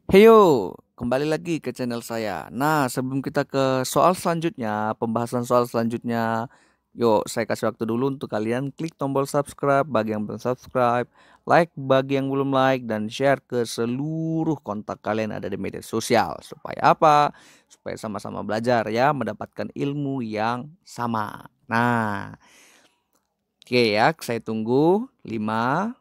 Heyo, kembali lagi ke channel saya. Nah, sebelum kita ke soal selanjutnya, pembahasan soal selanjutnya, yuk saya kasih waktu dulu untuk kalian klik tombol subscribe bagi yang belum subscribe, like bagi yang belum like, dan share ke seluruh kontak kalian ada di media sosial. Supaya apa? Supaya sama-sama belajar ya, mendapatkan ilmu yang sama. Nah, oke ya, saya tunggu. 5,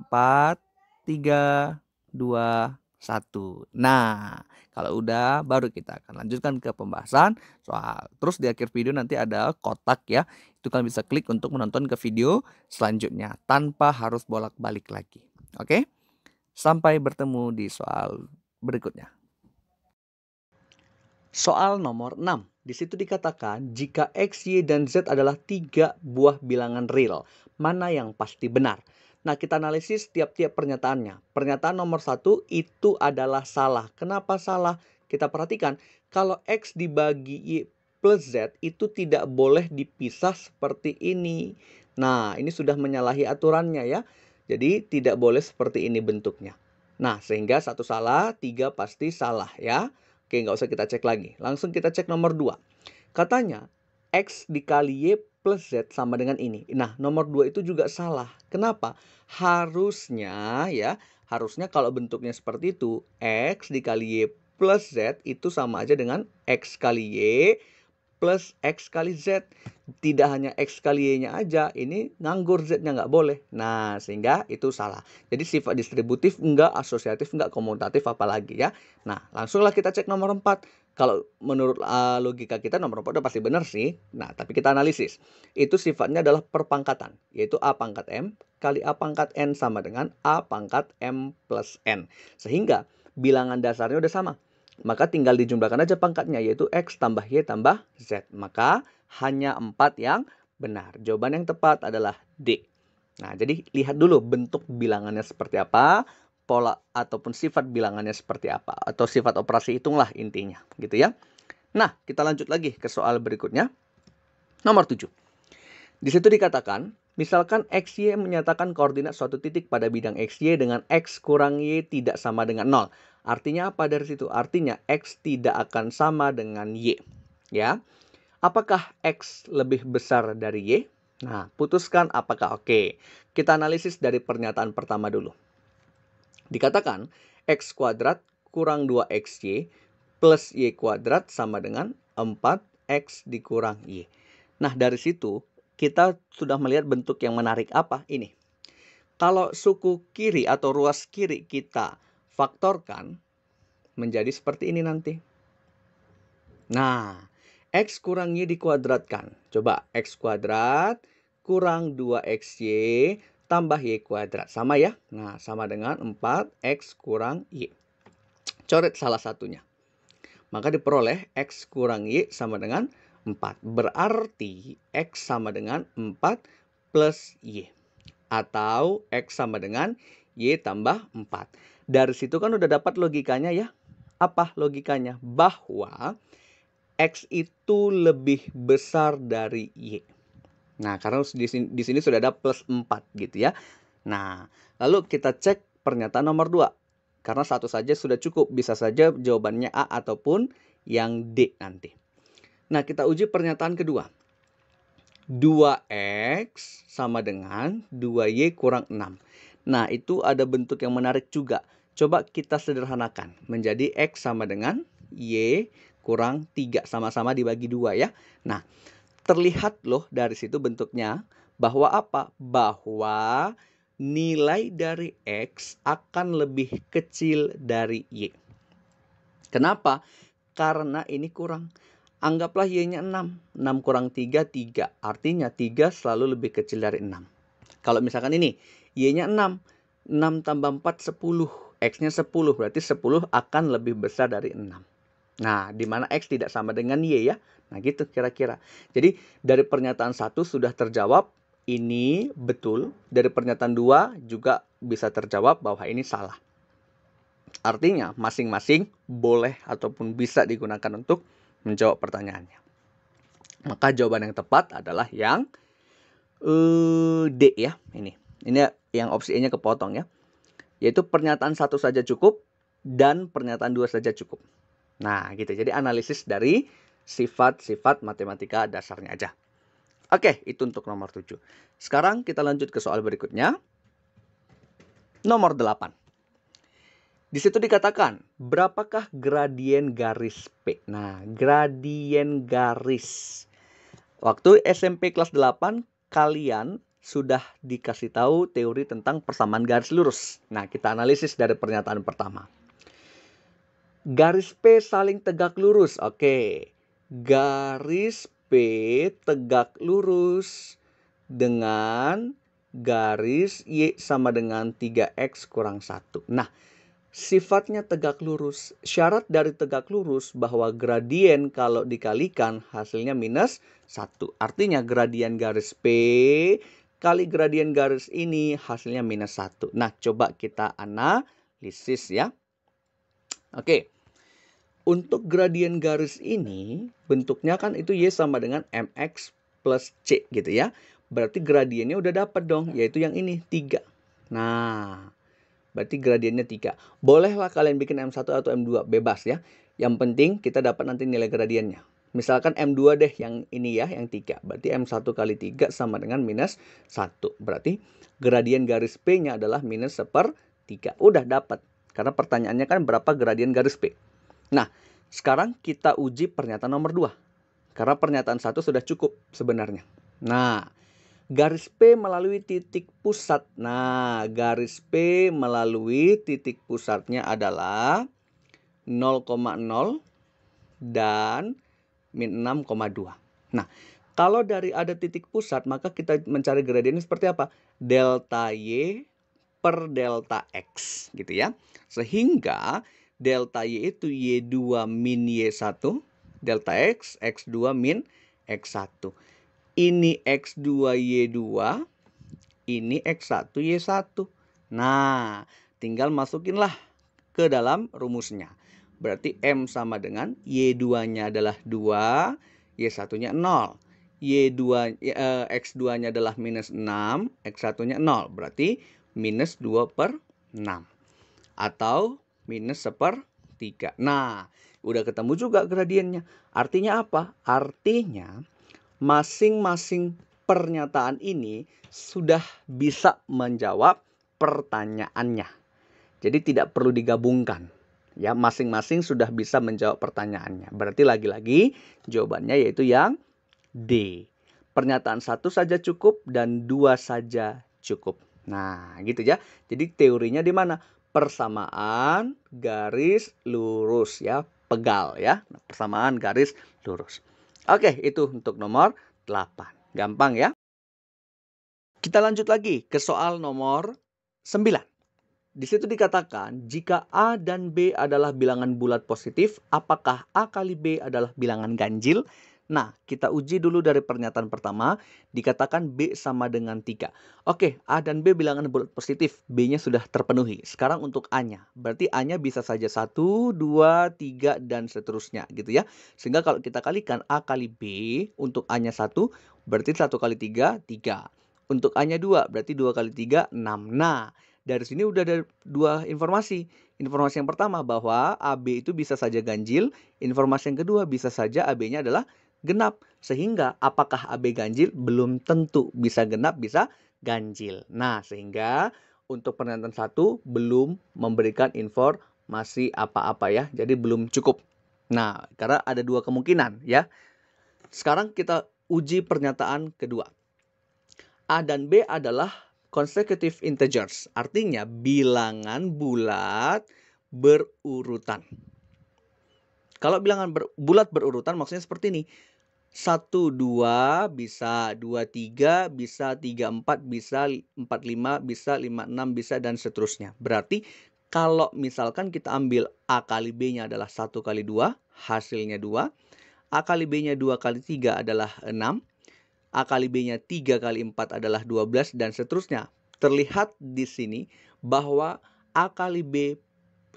4, 3, 2, 1. Nah, kalau udah baru kita akan lanjutkan ke pembahasan soal. Terus di akhir video nanti ada kotak ya. Itu kalian bisa klik untuk menonton ke video selanjutnya tanpa harus bolak-balik lagi. Oke? Sampai bertemu di soal berikutnya. Soal nomor 6. Di situ dikatakan jika X, Y, dan Z adalah 3 buah bilangan real, mana yang pasti benar? Nah, kita analisis tiap-tiap pernyataannya. Pernyataan nomor 1 itu adalah salah. Kenapa salah? Kita perhatikan, kalau X dibagi Y plus Z itu tidak boleh dipisah seperti ini. Nah, ini sudah menyalahi aturannya ya. Jadi, tidak boleh seperti ini bentuknya. Nah, sehingga satu salah, 3 pasti salah ya. Oke, nggak usah kita cek lagi. Langsung kita cek nomor 2. Katanya, X dikali Y plus Z sama dengan ini. Nah, nomor 2 itu juga salah. Kenapa? Harusnya kalau bentuknya seperti itu, X dikali Y plus Z itu sama aja dengan X kali Y plus X kali Z. Tidak hanya X kali Y-nya aja, ini nganggur Z-nya nggak boleh. Nah, sehingga itu salah. Jadi sifat distributif nggak, asosiatif nggak, komutatif apalagi ya. Nah, langsunglah kita cek nomor 4. Kalau menurut logika kita nomor 4 udah pasti benar sih. Nah, tapi kita analisis. Itu sifatnya adalah perpangkatan, yaitu A pangkat M kali A pangkat N sama dengan A pangkat M plus N. Sehingga bilangan dasarnya udah sama. Maka tinggal dijumlahkan aja pangkatnya, yaitu X tambah Y tambah Z. Maka hanya 4 yang benar. Jawaban yang tepat adalah D. Nah, jadi lihat dulu bentuk bilangannya seperti apa, pola ataupun sifat bilangannya seperti apa, atau sifat operasi hitunglah intinya, gitu ya. Nah, kita lanjut lagi ke soal berikutnya. Nomor 7. Di situ dikatakan, misalkan XY menyatakan koordinat suatu titik pada bidang XY dengan X kurang Y tidak sama dengan 0. Artinya apa dari situ? Artinya X tidak akan sama dengan Y. Ya. Apakah X lebih besar dari Y? Nah, putuskan apakah oke. Kita analisis dari pernyataan pertama dulu. Dikatakan X kuadrat kurang 2XY plus Y kuadrat sama dengan 4X dikurang Y. Nah, dari situ kita sudah melihat bentuk yang menarik apa? Ini. Kalau suku kiri atau ruas kiri kita faktorkan menjadi seperti ini nanti. Nah, X kurang Y dikuadratkan. Coba, X kuadrat kurang 2XY tambah Y kuadrat. Sama ya? Nah, sama dengan 4X kurang Y. Coret salah satunya. Maka diperoleh X kurang Y sama dengan 4. Berarti X sama dengan 4 plus Y. Atau X sama dengan Y tambah 4. Dari situ kan udah dapat logikanya ya. Apa logikanya? Bahwa X itu lebih besar dari Y. Nah, karena di sini sudah ada plus 4 gitu ya. Nah, lalu kita cek pernyataan nomor 2. Karena satu saja sudah cukup. Bisa saja jawabannya A ataupun yang D nanti. Nah, kita uji pernyataan kedua. 2X sama dengan 2Y kurang 6. Nah, itu ada bentuk yang menarik juga. Coba kita sederhanakan. Menjadi X sama dengan Y kurang 3. Sama-sama dibagi 2 ya. Nah, terlihat loh dari situ bentuknya. Bahwa apa? Bahwa nilai dari X akan lebih kecil dari Y. Kenapa? Karena ini kurang. Anggaplah Y-nya 6. 6 kurang 3, 3. Artinya 3 selalu lebih kecil dari 6. Kalau misalkan ini, Y-nya 6. 6 tambah 4, 10. X-nya 10. Berarti 10 akan lebih besar dari 6. Nah, di mana X tidak sama dengan Y ya. Nah, gitu kira-kira. Jadi, dari pernyataan 1 sudah terjawab. Ini betul. Dari pernyataan 2 juga bisa terjawab bahwa ini salah. Artinya masing-masing boleh ataupun bisa digunakan untuk menjawab pertanyaannya. Maka jawaban yang tepat adalah yang D ya. Ini yang opsi E-nya kepotong ya. Yaitu pernyataan 1 saja cukup dan pernyataan 2 saja cukup. Nah, gitu. Jadi analisis dari sifat-sifat matematika dasarnya aja. Oke, itu untuk nomor 7. Sekarang kita lanjut ke soal berikutnya. Nomor 8. Di situ dikatakan, berapakah gradien garis P? Nah, gradien garis. Waktu SMP kelas 8, kalian sudah dikasih tahu teori tentang persamaan garis lurus. Nah, kita analisis dari pernyataan pertama. Garis P saling tegak lurus. Oke. Garis P tegak lurus dengan garis Y sama dengan 3X kurang 1. Nah, sifatnya tegak lurus. Syarat dari tegak lurus bahwa gradien kalau dikalikan hasilnya minus 1. Artinya gradien garis P kali gradien garis ini hasilnya minus 1. Nah, coba kita analisis ya. Oke. Untuk gradien garis ini, bentuknya kan itu Y sama dengan MX plus C gitu ya. Berarti gradiennya udah dapat dong, yaitu yang ini, 3. Nah, berarti gradiennya 3. Bolehlah kalian bikin M1 atau M2, bebas ya. Yang penting kita dapat nanti nilai gradiennya. Misalkan M2 deh yang ini ya, yang 3. Berarti M1 kali 3 sama dengan minus 1. Berarti gradien garis P-nya adalah minus 1/3. Udah dapat. Karena pertanyaannya kan berapa gradien garis P. Nah, sekarang kita uji pernyataan nomor 2. Karena pernyataan 1 sudah cukup sebenarnya. Nah, garis P melalui titik pusat. Nah, garis P melalui titik pusatnya adalah 0,0 dan min 6,2. Nah, kalau dari ada titik pusat, maka kita mencari gradiennya seperti apa? Delta Y per delta X, gitu ya. Sehingga delta Y itu Y2 min Y1, delta X, X2 min X1. Ini X2 Y2, ini X1 Y1. Nah, tinggal masukinlah ke dalam rumusnya. Berarti M sama dengan Y2-nya adalah 2, Y1-nya 0. X2-nya adalah minus 6, X1-nya 0. Berarti minus 2/6. Atau minus 1/3. Nah, udah ketemu juga gradiennya. Artinya apa? Artinya masing-masing pernyataan ini sudah bisa menjawab pertanyaannya. Jadi tidak perlu digabungkan. Ya, masing-masing sudah bisa menjawab pertanyaannya. Berarti lagi-lagi jawabannya yaitu yang D. Pernyataan 1 saja cukup dan 2 saja cukup. Nah, gitu ya. Jadi teorinya di mana? Persamaan garis lurus ya, pegal ya. Persamaan garis lurus. Oke, itu untuk nomor 8. Gampang ya. Kita lanjut lagi ke soal nomor 9. Di situ dikatakan, jika A dan B adalah bilangan bulat positif, apakah A kali B adalah bilangan ganjil? Nah, kita uji dulu dari pernyataan pertama, dikatakan B sama dengan 3. Oke, A dan B bilangan bulat positif, B-nya sudah terpenuhi. Sekarang untuk A-nya, berarti A-nya bisa saja 1, 2, 3, dan seterusnya gitu ya. Sehingga kalau kita kalikan A kali B, untuk A-nya 1, berarti 1 kali 3, 3. Untuk A-nya 2, berarti 2 kali 3, 6. Nah, dari sini udah ada 2 informasi. Informasi yang pertama bahwa AB itu bisa saja ganjil. Informasi yang kedua bisa saja AB-nya adalah genap. Sehingga apakah AB ganjil? Belum tentu. Bisa genap, bisa ganjil. Nah, sehingga untuk pernyataan 1 belum memberikan informasi apa-apa ya. Jadi belum cukup. Nah, karena ada 2 kemungkinan ya. Sekarang kita uji pernyataan kedua. A dan B adalah consecutive integers, artinya bilangan bulat berurutan. Kalau bilangan bulat berurutan maksudnya seperti ini. 1, 2 bisa, 2, 3 bisa, 3, 4 bisa, 4, 5 bisa, 5, 6 bisa, dan seterusnya. Berarti kalau misalkan kita ambil A kali B-nya adalah 1 kali 2, hasilnya 2. A kali B-nya 2 kali 3 adalah 6. A kali B-nya 3 kali 4 adalah 12 dan seterusnya. Terlihat di sini bahwa A kali B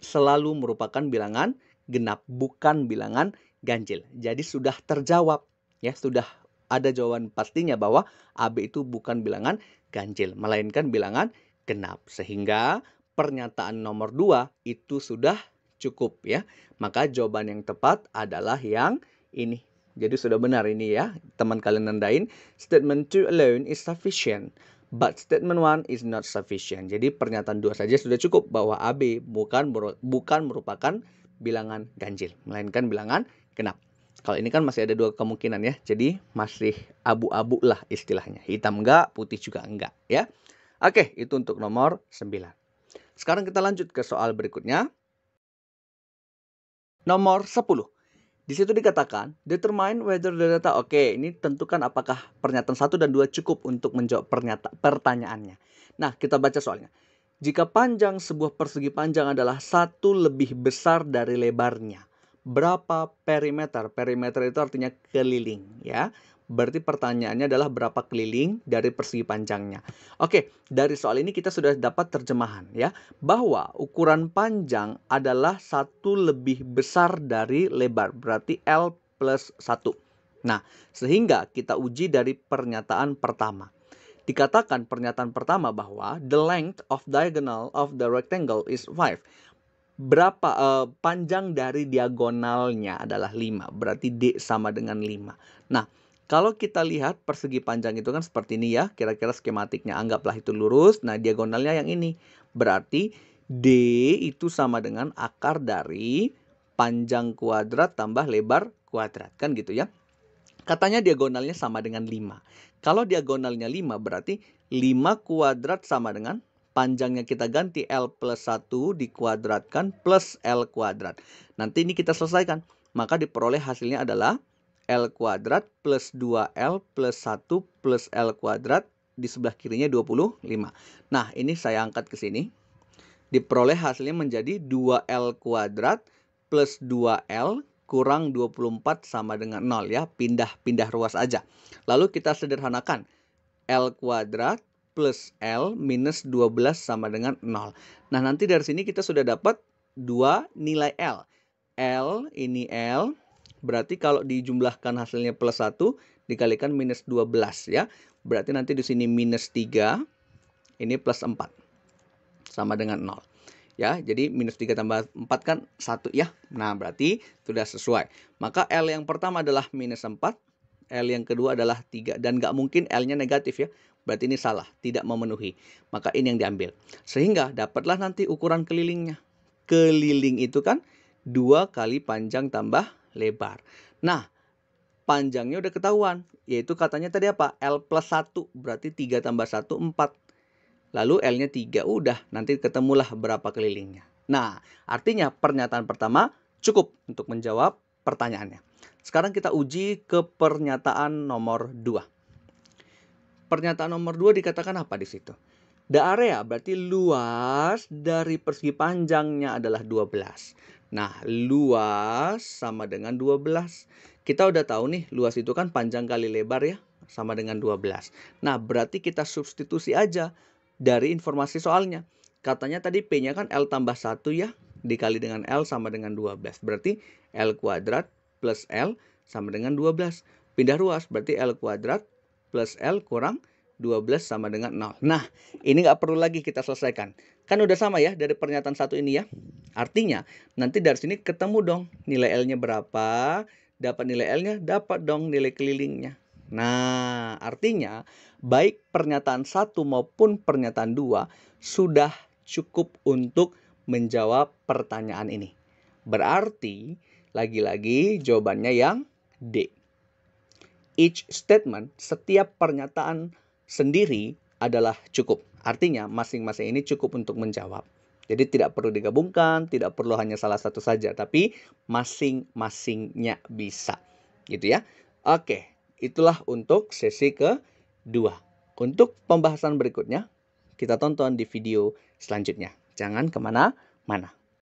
selalu merupakan bilangan genap, bukan bilangan ganjil. Jadi sudah terjawab ya, sudah ada jawaban pastinya bahwa AB itu bukan bilangan ganjil, melainkan bilangan genap. Sehingga pernyataan nomor 2 itu sudah cukup ya. Maka jawaban yang tepat adalah yang ini. Jadi sudah benar ini ya. Teman kalian nandain. Statement 2 alone is sufficient. But statement 1 is not sufficient. Jadi pernyataan 2 saja sudah cukup bahwa AB bukan merupakan bilangan ganjil, melainkan bilangan genap. Kalau ini kan masih ada 2 kemungkinan ya. Jadi masih abu-abu lah istilahnya. Hitam enggak, putih juga enggak ya. Oke, itu untuk nomor 9. Sekarang kita lanjut ke soal berikutnya. Nomor 10. Di situ dikatakan, determine whether the data. Oke, ini tentukan apakah pernyataan 1 dan 2 cukup untuk menjawab pertanyaannya. Nah, kita baca soalnya. Jika panjang sebuah persegi panjang adalah 1 lebih besar dari lebarnya, berapa perimeter? Perimeter itu artinya keliling ya. Berarti pertanyaannya adalah berapa keliling dari persegi panjangnya. Oke, dari soal ini kita sudah dapat terjemahan ya. Bahwa ukuran panjang adalah 1 lebih besar dari lebar. Berarti L plus 1. Nah, sehingga kita uji dari pernyataan pertama. Dikatakan pernyataan pertama bahwa the length of diagonal of the rectangle is 5. Berapa panjang dari diagonalnya adalah 5. Berarti D sama dengan 5. Nah, kalau kita lihat persegi panjang itu kan seperti ini ya. Kira-kira skematiknya anggaplah itu lurus. Nah, diagonalnya yang ini. Berarti D itu sama dengan akar dari panjang kuadrat tambah lebar kuadrat. Kan gitu ya. Katanya diagonalnya sama dengan 5. Kalau diagonalnya 5 berarti 5 kuadrat sama dengan panjangnya kita ganti L plus 1 dikuadratkan plus L kuadrat. Nanti ini kita selesaikan. Maka diperoleh hasilnya adalah L kuadrat plus 2L plus 1 plus L kuadrat. Di sebelah kirinya 25. Nah, ini saya angkat ke sini. Diperoleh hasilnya menjadi 2L kuadrat plus 2L kurang 24 sama dengan 0 ya. Pindah ruas aja. Lalu kita sederhanakan. L kuadrat plus L minus 12 sama dengan 0. Nah, nanti dari sini kita sudah dapat 2 nilai L. L ini L. Berarti kalau dijumlahkan hasilnya plus 1 dikalikan minus 12 ya. Berarti nanti di sini minus 3. Ini plus 4. Sama dengan 0. Ya, jadi minus 3 tambah 4 kan 1 ya. Nah, berarti sudah sesuai. Maka L yang pertama adalah minus 4. L yang kedua adalah 3. Dan nggak mungkin L-nya negatif ya. Berarti ini salah, tidak memenuhi. Maka ini yang diambil. Sehingga dapatlah nanti ukuran kelilingnya. Keliling itu kan 2 kali panjang tambah lebar. Nah, panjangnya udah ketahuan. Yaitu katanya tadi apa? L plus 1. Berarti 3 tambah 1, 4. Lalu L-nya 3. Udah, nanti ketemulah berapa kelilingnya. Nah, artinya pernyataan pertama cukup untuk menjawab pertanyaannya. Sekarang kita uji ke pernyataan nomor 2. Pernyataan nomor 2 dikatakan apa di situ? The area berarti luas dari persegi panjangnya adalah 12. Nah, luas sama dengan 12. Kita udah tahu nih, luas itu kan panjang kali lebar ya, sama dengan 12. Nah, berarti kita substitusi aja dari informasi soalnya. Katanya tadi P-nya kan L tambah 1 ya, dikali dengan L sama dengan 12. Berarti L kuadrat plus L sama dengan 12. Pindah ruas, berarti L kuadrat plus L kurang 12 sama dengan 0. Nah, ini nggak perlu lagi kita selesaikan. Kan udah sama ya dari pernyataan 1 ini ya. Artinya, nanti dari sini ketemu dong nilai L-nya berapa. Dapat nilai L-nya, dapat dong nilai kelilingnya. Nah, artinya baik pernyataan 1 maupun pernyataan 2 sudah cukup untuk menjawab pertanyaan ini. Berarti, lagi-lagi jawabannya yang D. Each statement, setiap pernyataan sendiri adalah cukup. Artinya masing-masing ini cukup untuk menjawab. Jadi tidak perlu digabungkan, tidak perlu hanya salah satu saja, tapi masing-masingnya bisa. Gitu ya. Oke, itulah untuk sesi kedua. Untuk pembahasan berikutnya, kita tonton di video selanjutnya. Jangan kemana-mana.